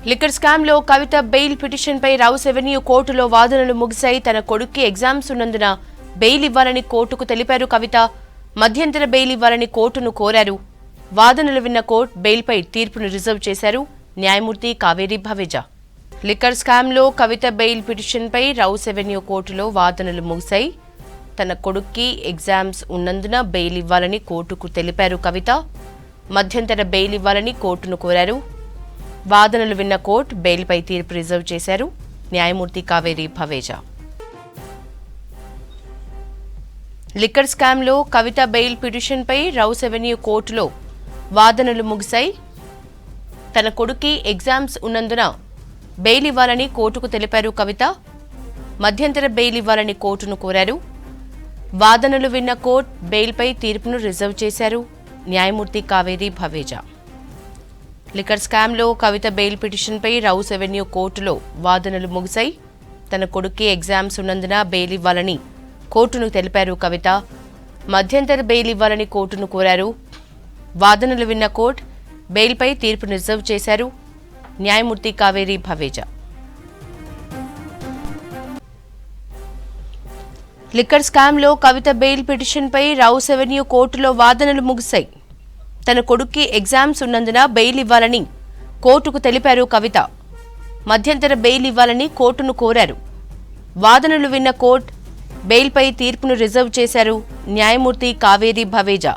Liquor scam లో కవిత bail petition పై rows avenue కోర్టులో వాదనలు ముగిశాయి. తన కొడుక్కి ఎగ్జామ్స్ ఉన్నందున బెయిల్ ఇవ్వాలని కోర్టుకు తెలిపారు కవిత. మధ్యంతర బెయిల్ ఇవ్వాలని కోర్టును కోరారు. వాదనలు విన్న కోర్టు బెయిల్పై తీర్పును రిజర్వ్ చేశారు న్యాయమూర్తి కావేరి భవేజా. లిక్కర్ స్కామ్ లో కవిత బెయిల్ పిటిషన్ పై రౌస్ ఎవెన్యూ కోర్టులో వాదనలు ముగిశాయి. తన కొడుక్కి ఎగ్జామ్స్ ఉన్నందున బెయిల్ ఇవ్వాలని కోర్టుకు తెలిపారు కవిత. మధ్యంతర బెయిల్ ఇవ్వాలని కోర్టును కోరారు. వాదనలు విన్న కోర్టు బెయిల్పై తీర్పు రిజర్వ్ చేశారు న్యాయమూర్తి కావేరి భవేజా. లిక్కర్ స్కామ్లో కవిత బెయిల్ పిటిషన్పై రౌస్ ఎవెన్యూ కోర్టులో వాదనలు ముగిశాయి. తన కొడుక్కి ఎగ్జామ్స్ ఉన్నందున బెయిల్ ఇవ్వాలని కోర్టుకు తెలిపారు కవిత. మధ్యంతర బెయిల్ ఇవ్వాలని కోర్టును కోరారు. వాదనలు విన్న కోర్టు బెయిల్పై తీర్పును రిజర్వ్ చేశారు న్యాయమూర్తి కావేరి భవేజా. లిక్కర్ స్కామ్లో కవిత బెయిల్ పిటిషన్పై రౌస్ ఎవెన్యూ కోర్టులో వాదనలు ముగిశాయి. తన కొడుక్కి ఎగ్జామ్స్ ఉన్నందున బెయిల్ ఇవ్వాలని కోర్టును తెలిపారు కవిత. మధ్యంతర బెయిల్ ఇవ్వాలని కోర్టును కోరారు. వాదనలు విన్న కోర్టు బెయిల్పై తీర్పు రిజర్వ్ చేశారు న్యాయమూర్తి కావేరి భవేజా. లిక్కర్ స్కామ్లో కవిత బెయిల్ పిటిషన్పై రౌస్ ఎవెన్యూ కోర్టులో వాదనలు ముగిశాయి. తన కొడుక్కి ఎగ్జామ్స్ ఉన్నందున బెయిల్ ఇవ్వాలని కోర్టుకు తెలిపారు కవిత. మధ్యంతర బెయిల్ ఇవ్వాలని కోర్టును కోరారు. వాదనలు విన్న కోర్టు బెయిల్పై తీర్పును రిజర్వ్ చేశారు న్యాయమూర్తి Kaveri Baweja.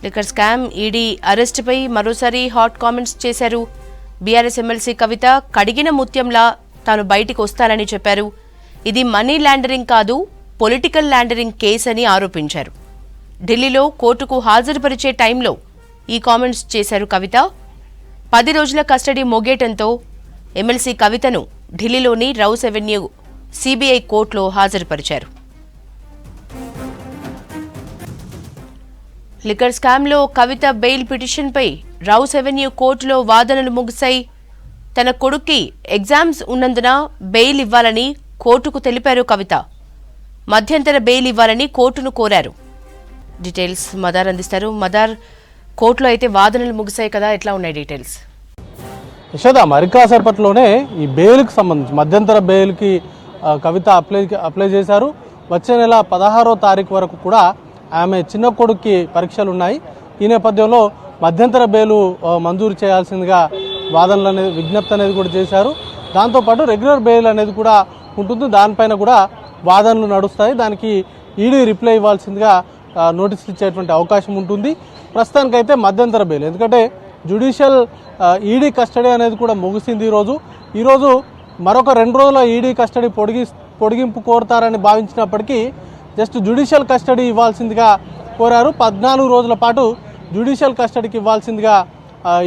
Liquor scam ED అరెస్టుపై మరోసారి హాట్ కామెంట్స్ చేశారు బీఆర్ఎస్ ఎమ్మెల్సీ కవిత. కడిగిన ముత్యంలా తాను బయటికి వస్తానని చెప్పారు. ఇది మనీ లాండరింగ్ కాదు, పొలిటికల్ లాండరింగ్ కేసు అని ఆరోపించారు. ఢిల్లీలో కోర్టుకు హాజరుపరిచే టైంలో ఈ కామెంట్స్ చేశారు కవిత. 10 రోజుల కస్టడీ మొగేయటంతో ఎమ్మెల్సీ కవితను ఢిల్లీలోని రౌస్ ఎవెన్యూ సిబిఐ కోర్టులో హాజరుపరిచారు. లిక్కర్ స్కామ్లో కవిత బెయిల్ పిటిషన్పై రౌస్ ఎవెన్యూ కోర్టులో వాదనలు ముగిశాయి. తన కొడుక్కి ఎగ్జామ్స్ ఉన్నందున బెయిల్ ఇవ్వాలని కోర్టుకు తెలిపారు కవిత. మధ్యంతర బెయిల్ ఇవ్వాలని కోర్టును కోరారు. డీటెయిల్స్ మదార్ అందిస్తారు. మదార్, కోర్టులో అయితే వాదనలు ముగిశాయి కదా, ఎట్లా ఉన్నాయి డీటెయిల్స్? యశోద, మరి కాసేపట్లోనే ఈ బెయిల్కి సంబంధించి మధ్యంతర బెయిల్కి కవిత అప్లై చేశారు. వచ్చే నెల 16వ తారీఖు వరకు కూడా ఆమె చిన్న కొడుక్కి పరీక్షలు ఉన్నాయి. ఈ నేపథ్యంలో మధ్యంతర బెయిలు మంజూరు చేయాల్సిందిగా వాదనలు అనేది విజ్ఞప్తి అనేది కూడా చేశారు. దాంతోపాటు రెగ్యులర్ బెయిల్ అనేది కూడా ఉంటుంది. దానిపైన కూడా వాదనలు నడుస్తాయి. దానికి ఈడీ రిప్లై ఇవ్వాల్సిందిగా నోటీసులు ఇచ్చేటువంటి అవకాశం ఉంటుంది. ప్రస్తుతానికైతే మధ్యంతర బెయిల్, ఎందుకంటే జ్యుడిషియల్ ఈడీ కస్టడీ అనేది కూడా ముగిసింది ఈరోజు మరొక 2 రోజుల ఈడీ కస్టడీ పొడిగింపు కోరుతారని భావించినప్పటికీ జస్ట్ జ్యుడిషియల్ కస్టడీ ఇవ్వాల్సిందిగా కోరారు. 14 రోజుల పాటు జ్యుడిషియల్ కస్టడీకి ఇవ్వాల్సిందిగా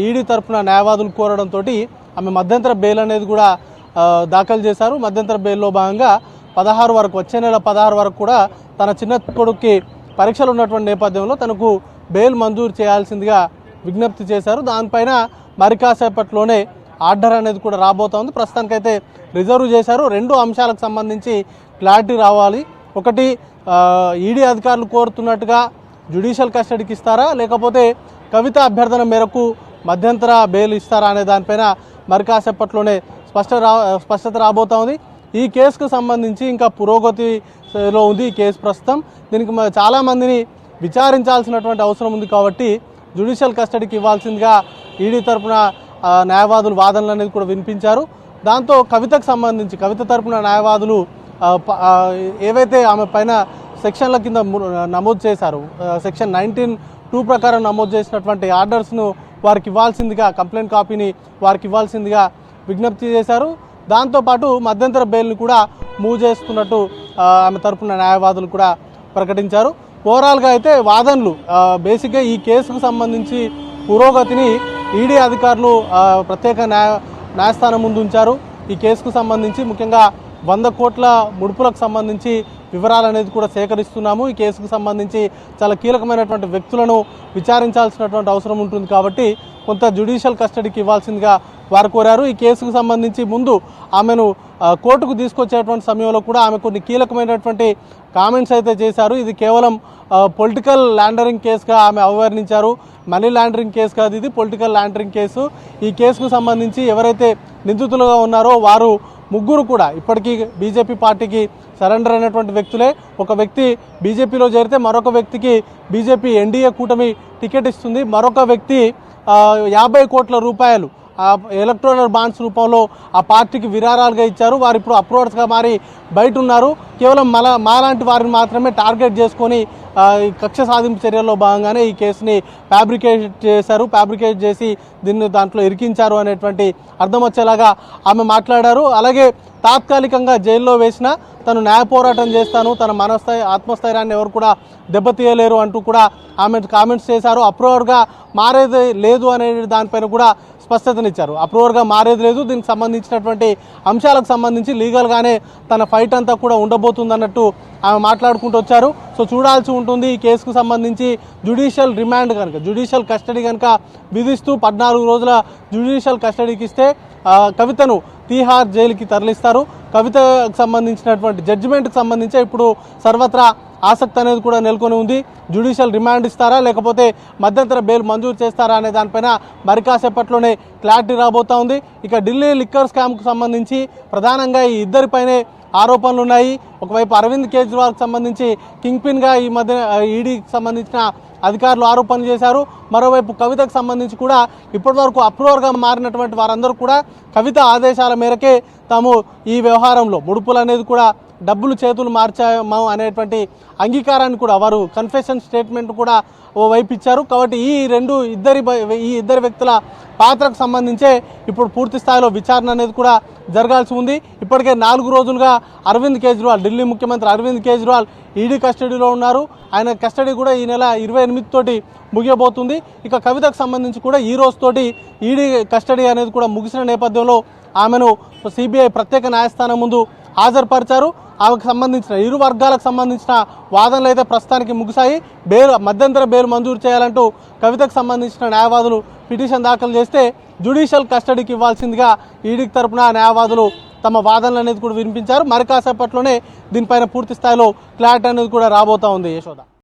ఈడీ తరఫున న్యాయవాదులు కోరడంతో ఆమె మధ్యంతర బెయిల్ అనేది కూడా దాఖలు చేశారు. మధ్యంతర బెయిల్లో భాగంగా 16 వరకు, వచ్చే నెల 16 వరకు కూడా తన చిన్న కొడుక్కి పరీక్షలు ఉన్నటువంటి నేపథ్యంలో తనకు బెయిల్ మంజూరు చేయాల్సిందిగా విజ్ఞప్తి చేశారు. దానిపైన మరి కాసేపట్లోనే ఆర్డర్ అనేది కూడా రాబోతోంది. ప్రస్తుతానికైతే రిజర్వ్ చేశారు. 2 అంశాలకు సంబంధించి క్లారిటీ రావాలి. ఒకటి, ఈడీ అధికారులు కోరుతున్నట్టుగా జ్యుడిషియల్ కస్టడీకి ఇస్తారా, లేకపోతే కవిత అభ్యర్థన మేరకు మధ్యంతర బెయిల్ ఇస్తారా అనే దానిపైన మరి కాసేపట్లోనే స్పష్టత రాబోతోంది. ఈ కేసుకు సంబంధించి ఇంకా పురోగతిలో ఉంది ఈ కేసు ప్రస్తుతం. దీనికి చాలామందిని విచారించాల్సినటువంటి అవసరం ఉంది కాబట్టి జ్యుడిషియల్ కస్టడీకి ఇవ్వాల్సిందిగా ఈడీ తరఫున న్యాయవాదులు వాదనలు అనేది కూడా వినిపించారు. దాంతో కవితకు సంబంధించి కవిత తరఫున న్యాయవాదులు ఏవైతే ఆమె పైన సెక్షన్ల కింద నమోదు చేశారు, సెక్షన్ 19(2) ప్రకారం నమోదు చేసినటువంటి ఆర్డర్స్ను వారికి ఇవ్వాల్సిందిగా, కంప్లైంట్ కాపీని వారికి ఇవ్వాల్సిందిగా విజ్ఞప్తి చేశారు. దాంతోపాటు మధ్యంతర బెయిల్ని కూడా మూవ్ చేస్తున్నట్టు ఆమె తరఫున న్యాయవాదులు కూడా ప్రకటించారు. ఓవరాల్గా అయితే వాదనలు బేసిక్గా ఈ కేసుకు సంబంధించి పురోగతిని ఈడీ అధికారులు ప్రత్యేక న్యాయస్థానం ముందు ఉంచారు. ఈ కేసుకు సంబంధించి ముఖ్యంగా 100 కోట్ల ముడుపులకు సంబంధించి వివరాలు అనేది కూడా సేకరిస్తున్నాము. ఈ కేసుకు సంబంధించి చాలా కీలకమైనటువంటి వ్యక్తులను విచారించాల్సినటువంటి అవసరం ఉంటుంది కాబట్టి కొంత జ్యుడిషియల్ కస్టడీకి ఇవ్వాల్సిందిగా వారు కోరారు. ఈ కేసుకు సంబంధించి ముందు ఆమెను కోర్టుకు తీసుకొచ్చేటువంటి సమయంలో కూడా ఆమె కొన్ని కీలకమైనటువంటి కామెంట్స్ అయితే చేశారు. ఇది కేవలం పొలిటికల్ లాండరింగ్ కేసుగా ఆమె అభివర్ణించారు. మనీ లాండరింగ్ కేసు కాదు, ఇది పొలిటికల్ లాండరింగ్ కేసు. ఈ కేసుకు సంబంధించి ఎవరైతే నిందితులుగా ఉన్నారో వారు ముగ్గురు కూడా ఇప్పటికీ బీజేపీ పార్టీకి సరెండర్ అయినటువంటి వ్యక్తులే. ఒక వ్యక్తి బీజేపీలో చేరితే మరొక వ్యక్తికి బీజేపీ ఎన్డీఏ కూటమి టికెట్ ఇస్తుంది. మరొక వ్యక్తి 50 కోట్ల రూపాయలు ఎలక్ట్రోనల్ బాండ్స్ రూపంలో ఆ పార్టీకి విరాళాలుగా ఇచ్చారు. వారు ఇప్పుడు అప్రూవర్స్గా మారి బయట ఉన్నారు. కేవలం మాలాంటి వారిని మాత్రమే టార్గెట్ చేసుకొని కక్ష సాధింపు చర్యల్లో భాగంగానే ఈ కేసుని ఫ్యాబ్రికేట్ చేసి దాంట్లో ఇరికించారు అనేటువంటి అర్థం వచ్చేలాగా ఆమె మాట్లాడారు. అలాగే తాత్కాలికంగా జైల్లో వేసిన తను న్యాయ పోరాటం చేస్తాను, తన ఆత్మస్థైర్యాన్ని ఎవరు కూడా దెబ్బతీయలేరు అంటూ కూడా ఆమె కామెంట్స్ చేశారు. అప్రూవర్గా మారేది లేదు అనే దానిపైన కూడా స్పష్టతనిచ్చారు. అప్రూవర్గా మారేది లేదు, దీనికి సంబంధించినటువంటి అంశాలకు సంబంధించి లీగల్గానే తన ఫైట్ అంతా కూడా ఉండబోతుందన్నట్టు ఆమె మాట్లాడుకుంటూ వచ్చారు. సో చూడాల్సి ఉంటుంది ఈ కేసుకు సంబంధించి జ్యుడిషియల్ కస్టడీ కనుక విధిస్తూ 14 రోజుల జ్యుడిషియల్ కస్టడీకి ఇస్తే కవితను తీహార్ జైలుకి తరలిస్తారు. కవితకు సంబంధించినటువంటి జడ్జిమెంట్కి సంబంధించి ఇప్పుడు సర్వత్రా ఆసక్తి అనేది కూడా నెలకొని ఉంది. జ్యుడిషియల్ రిమాండ్ ఇస్తారా లేకపోతే మధ్యంతర బెయిల్ మంజూరు చేస్తారా అనే దానిపైన మరి కాసేపట్లోనే క్లారిటీ రాబోతా ఉంది. ఇక ఢిల్లీ లిక్కర్ స్కామ్కు సంబంధించి ప్రధానంగా ఈ ఇద్దరిపైనే ఆరోపణలు ఉన్నాయి. ఒకవైపు అరవింద్ కేజ్రీవాల్కి సంబంధించి కింగ్ పిన్గా ఈ మధ్య ఈడీకి సంబంధించిన అధికారులు ఆరోపణలు చేశారు. మరోవైపు కవితకు సంబంధించి కూడా ఇప్పటివరకు అప్రూవర్గా మారినటువంటి వారందరూ కూడా కవిత ఆదేశాల మేరకే తాము ఈ వ్యవహారంలో ముడుపులు అనేది కూడా డబ్బులు చేతులు మార్చాము అనేటువంటి అంగీకారాన్ని కూడా వారు కన్ఫెషన్ స్టేట్మెంట్ కూడా ఓ వైపు ఇచ్చారు. కాబట్టి ఈ ఇద్దరి వ్యక్తుల పాత్రకు సంబంధించే ఇప్పుడు పూర్తి స్థాయిలో విచారణ అనేది కూడా జరగాల్సి ఉంది. ఇప్పటికే 4 రోజులుగా ఢిల్లీ ముఖ్యమంత్రి అరవింద్ కేజ్రీవాల్ ఈడీ కస్టడీలో ఉన్నారు. ఆయన కస్టడీ కూడా ఈ నెల 28 తోటి ముగియబోతుంది. ఇక కవితకు సంబంధించి కూడా ఈ రోజుతోటి ఈడీ కస్టడీ అనేది కూడా ముగిసిన నేపథ్యంలో ఆమెను సిబిఐ ప్రత్యేక న్యాయస్థానం ముందు హాజరుపరిచారు. ఆమెకు సంబంధించిన ఇరు వర్గాలకు సంబంధించిన వాదనలు అయితే ప్రస్తుతానికి ముగిశాయి. మధ్యంతర బెయిల్ మంజూరు చేయాలంటూ కవితకు సంబంధించిన న్యాయవాదులు పిటిషన్ దాఖలు చేస్తే జ్యుడిషియల్ కస్టడీకి ఇవ్వాల్సిందిగా ఈడీకి తరపున న్యాయవాదులు తమ వాదనలు అనేది కూడా వినిపించారు. మరి కాసేపట్లోనే దీనిపైన పూర్తి స్థాయిలో క్లారిటీ అనేది కూడా రాబోతా ఉంది. యశోద.